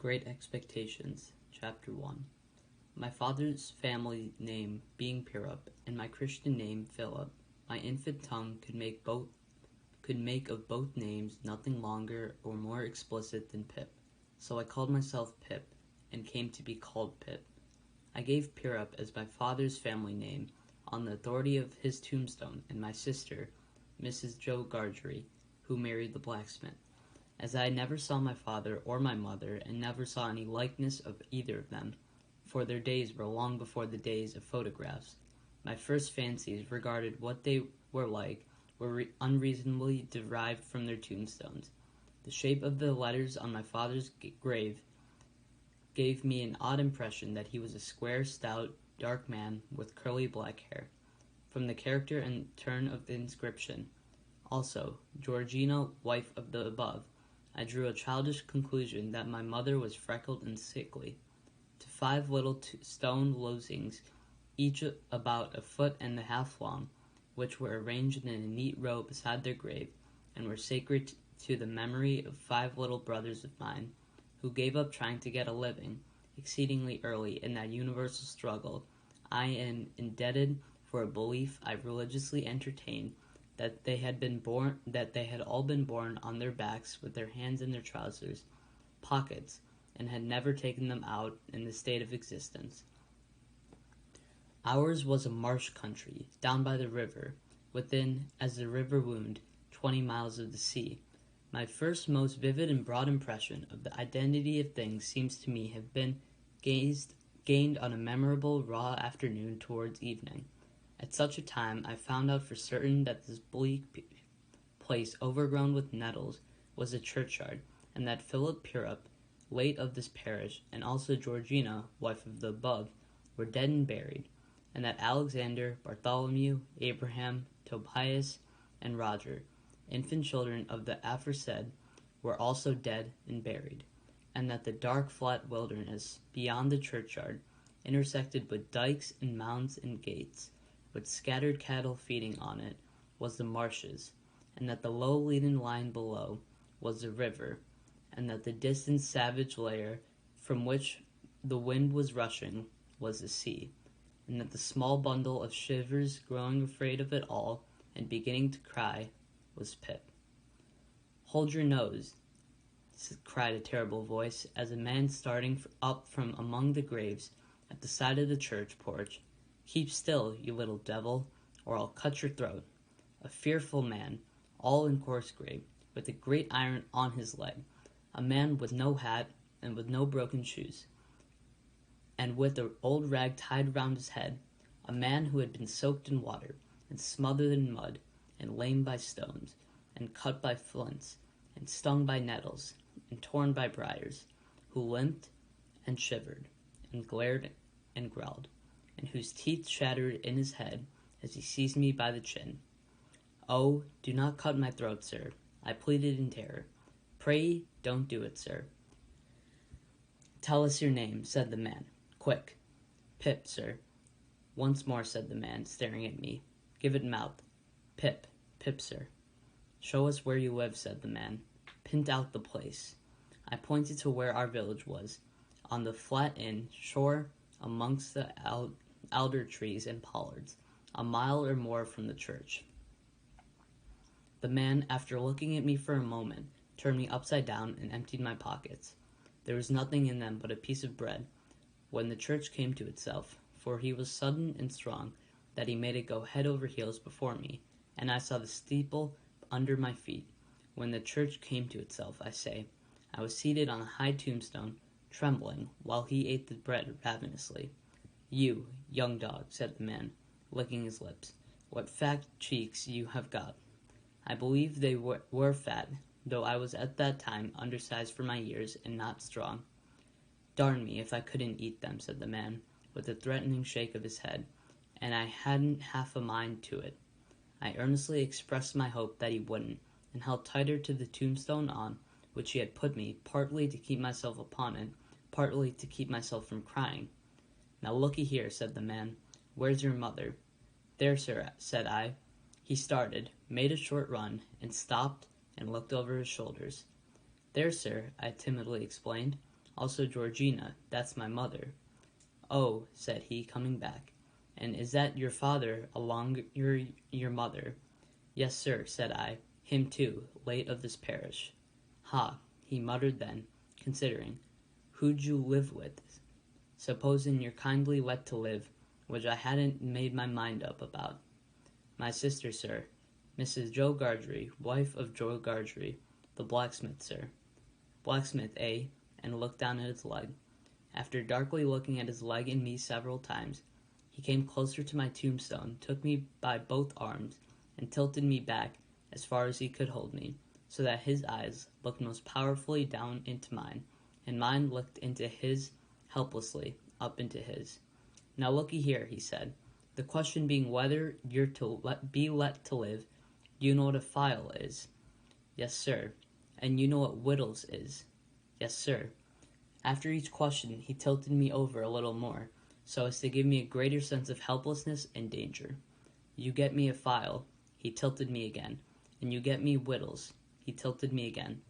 Great Expectations, Chapter 1. My father's family name being Pirup, and my Christian name Philip, my infant tongue could make of both names nothing longer or more explicit than Pip. So I called myself Pip, and came to be called Pip. I gave Pirup as my father's family name on the authority of his tombstone and my sister, Mrs. Joe Gargery, who married the blacksmith. As I never saw my father or my mother, and never saw any likeness of either of them, for their days were long before the days of photographs, my first fancies regarding what they were like were unreasonably derived from their tombstones. The shape of the letters on my father's grave gave me an odd impression that he was a square, stout, dark man with curly black hair. From the character and turn of the inscription, also, Georgina, wife of the above, I drew a childish conclusion that my mother was freckled and sickly. To 5 little stone lozings, each about a foot and a half long, which were arranged in a neat row beside their grave, and were sacred to the memory of 5 little brothers of mine, who gave up trying to get a living exceedingly early in that universal struggle. I am indebted for a belief I religiously entertained that they had all been born on their backs with their hands in their trousers pockets, and had never taken them out in the state of existence. Ours was a marsh country, down by the river, within, as the river wound, 20 miles of the sea. My first most vivid and broad impression of the identity of things seems to me have been gained on a memorable raw afternoon towards evening. At such a time I found out for certain that this bleak place overgrown with nettles was a churchyard, and that Philip Pirup, late of this parish, and also Georgina, wife of the above, were dead and buried, and that Alexander, Bartholomew, Abraham, Tobias, and Roger, infant children of the aforesaid, were also dead and buried, and that the dark flat wilderness beyond the churchyard, intersected with dikes and mounds and gates, with scattered cattle feeding on it, was the marshes, and that the low leaden line below was the river, and that the distant savage lair from which the wind was rushing was the sea, and that the small bundle of shivers growing afraid of it all and beginning to cry was Pip. "Hold your nose," cried a terrible voice, as a man starting up from among the graves at the side of the church porch. "Keep still, you little devil, or I'll cut your throat." A fearful man, all in coarse gray, with a great iron on his leg, a man with no hat and with no broken shoes, and with an old rag tied round his head, a man who had been soaked in water, and smothered in mud, and lame by stones, and cut by flints, and stung by nettles, and torn by briars, who limped and shivered, and glared and growled, and whose teeth shattered in his head as he seized me by the chin. "Oh, do not cut my throat, sir," I pleaded in terror. "Pray don't do it, sir." "Tell us your name," said the man. "Quick." "Pip, sir." "Once more," said the man, staring at me. "Give it mouth." "Pip, Pip, sir." "Show us where you live," said the man. "Pint out the place." I pointed to where our village was, on the flat shore amongst the alder trees and pollards, a mile or more from the church. The man, after looking at me for a moment, turned me upside down and emptied my pockets. There was nothing in them but a piece of bread, when the church came to itself, for he was sudden and strong, that he made it go head over heels before me, and I saw the steeple under my feet. When the church came to itself, I say, I was seated on a high tombstone, trembling, while he ate the bread ravenously. "You, young dog," said the man, licking his lips, "what fat cheeks you have got." I believe they were fat, though I was at that time undersized for my years and not strong. "Darn me if I couldn't eat them," said the man, with a threatening shake of his head, and I hadn't half a mind to it. I earnestly expressed my hope that he wouldn't, and held tighter to the tombstone on which he had put me, partly to keep myself upon it, partly to keep myself from crying. "Now looky here," said the man, "where's your mother?" "There, sir," said I. He started, made a short run, and stopped and looked over his shoulders. "There, sir," I timidly explained, Also Georgina, that's my mother." "Oh," said he, coming back, "and is that your father along your mother?" "Yes, sir," said I, "him too, late of this parish." "Ha," he muttered then, considering, "who'd you live with, supposin' you're kindly let to live, which I hadn't made my mind up about." "My sister, sir, Mrs. Joe Gargery, wife of Joe Gargery, the blacksmith, sir." "Blacksmith, eh?" and looked down at his leg. After darkly looking at his leg and me several times, he came closer to my tombstone, took me by both arms, and tilted me back as far as he could hold me, so that his eyes looked most powerfully down into mine, and mine looked into his helplessly up into his. "Now looky here," he said, "the question being whether you're to be let to live, you know what a file is?" "Yes, sir." "And you know what wittles is?" "Yes, sir." After each question he tilted me over a little more, so as to give me a greater sense of helplessness and danger. "You get me a file," he tilted me again, "and you get me wittles," he tilted me again.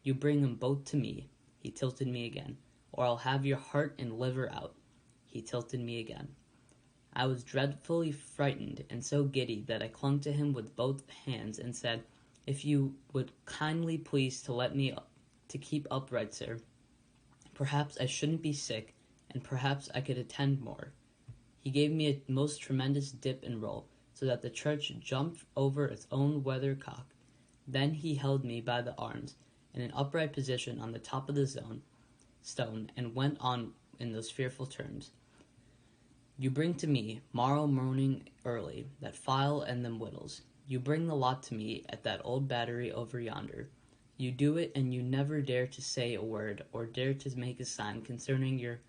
"You bring 'em both to me," he tilted me again, "or I'll have your heart and liver out," he tilted me again. I was dreadfully frightened and so giddy that I clung to him with both hands and said, "If you would kindly please to let me to keep upright, sir, perhaps I shouldn't be sick, and perhaps I could attend more." He gave me a most tremendous dip and roll, so that the church jumped over its own weathercock. Then he held me by the arms in an upright position on the top of the stone, and went on in those fearful terms: "You bring to me, morrow morning early, that file and them wittles. You bring the lot to me at that old battery over yonder. You do it, and you never dare to say a word, or dare to make a sign concerning your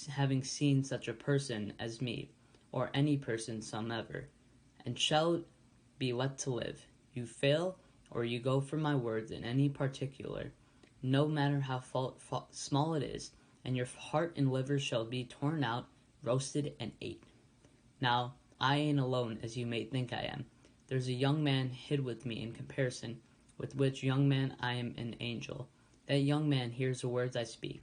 having seen such a person as me, or any person somever, and shall be let to live. You fail, or you go for my words in any particular, no matter how small it is, and your heart and liver shall be torn out, roasted, and ate. Now, I ain't alone, as you may think I am. There's a young man hid with me in comparison, with which young man I am an angel. That young man hears the words I speak.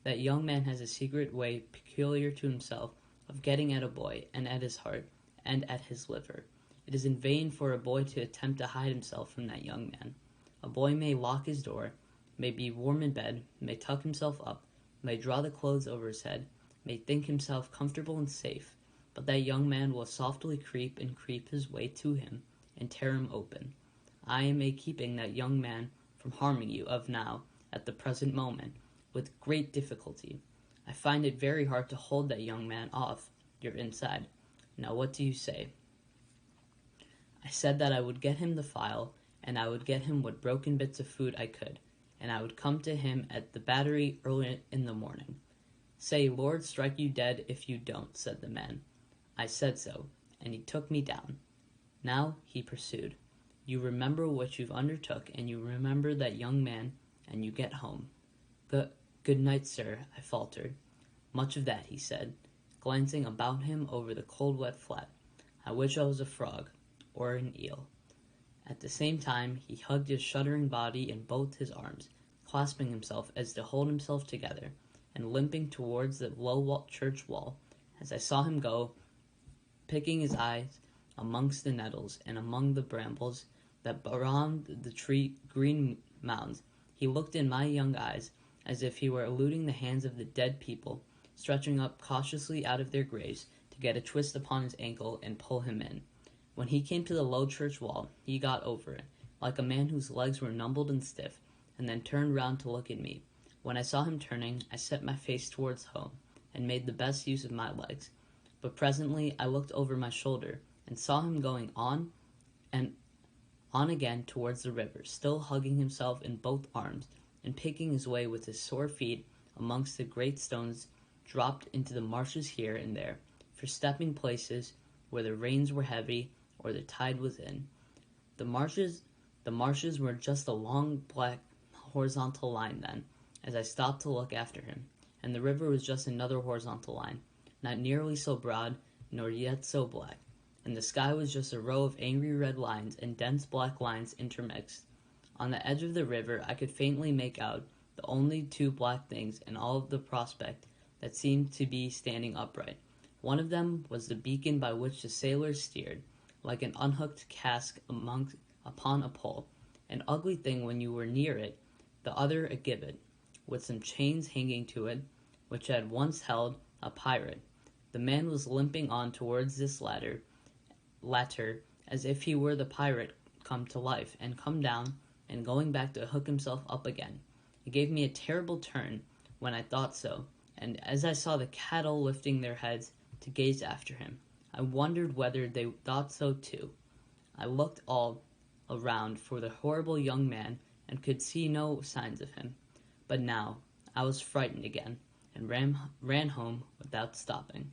That young man has a secret way peculiar to himself of getting at a boy, and at his heart, and at his liver. It is in vain for a boy to attempt to hide himself from that young man. A boy may lock his door, may be warm in bed, may tuck himself up, may draw the clothes over his head, may think himself comfortable and safe, but that young man will softly creep his way to him, and tear him open. I am keeping that young man from harming you of now, at the present moment, with great difficulty. I find it very hard to hold that young man off your inside. Now what do you say?" I said that I would get him the file, and I would get him what broken bits of food I could, and I would come to him at the battery early in the morning. "Say, Lord strike you dead if you don't," said the man. I said so, and he took me down. "Now," he pursued, "you remember what you've undertook, and you remember that young man, and you get home." Good night, sir," I faltered. "Much of that," he said, glancing about him over the cold wet flat. "I wish I was a frog, or an eel." At the same time he hugged his shuddering body in both his arms, clasping himself as to hold himself together, and limping towards the low church wall, as I saw him go, picking his eyes amongst the nettles and among the brambles that bound the green mounds. He looked in my young eyes as if he were eluding the hands of the dead people, stretching up cautiously out of their graves to get a twist upon his ankle and pull him in. When he came to the low church wall, he got over it, like a man whose legs were numbed and stiff, and then turned round to look at me. When I saw him turning, I set my face towards home, and made the best use of my legs. But presently I looked over my shoulder, and saw him going on and on again towards the river, still hugging himself in both arms, and picking his way with his sore feet amongst the great stones dropped into the marshes here and there, for stepping places where the rains were heavy or the tide was in. The marshes were just a long black horizontal line then, as I stopped to look after him, and the river was just another horizontal line, not nearly so broad, nor yet so black, and the sky was just a row of angry red lines and dense black lines intermixed. On the edge of the river I could faintly make out the only two black things in all of the prospect that seemed to be standing upright. One of them was the beacon by which the sailors steered, like an unhooked cask upon a pole, an ugly thing when you were near it, the other a gibbet, with some chains hanging to it, which had once held a pirate. The man was limping on towards this latter, as if he were the pirate come to life, and come down, and going back to hook himself up again. It gave me a terrible turn when I thought so, and as I saw the cattle lifting their heads to gaze after him, I wondered whether they thought so too. I looked all around for the horrible young man and could see no signs of him. But now I was frightened again, and ran home without stopping.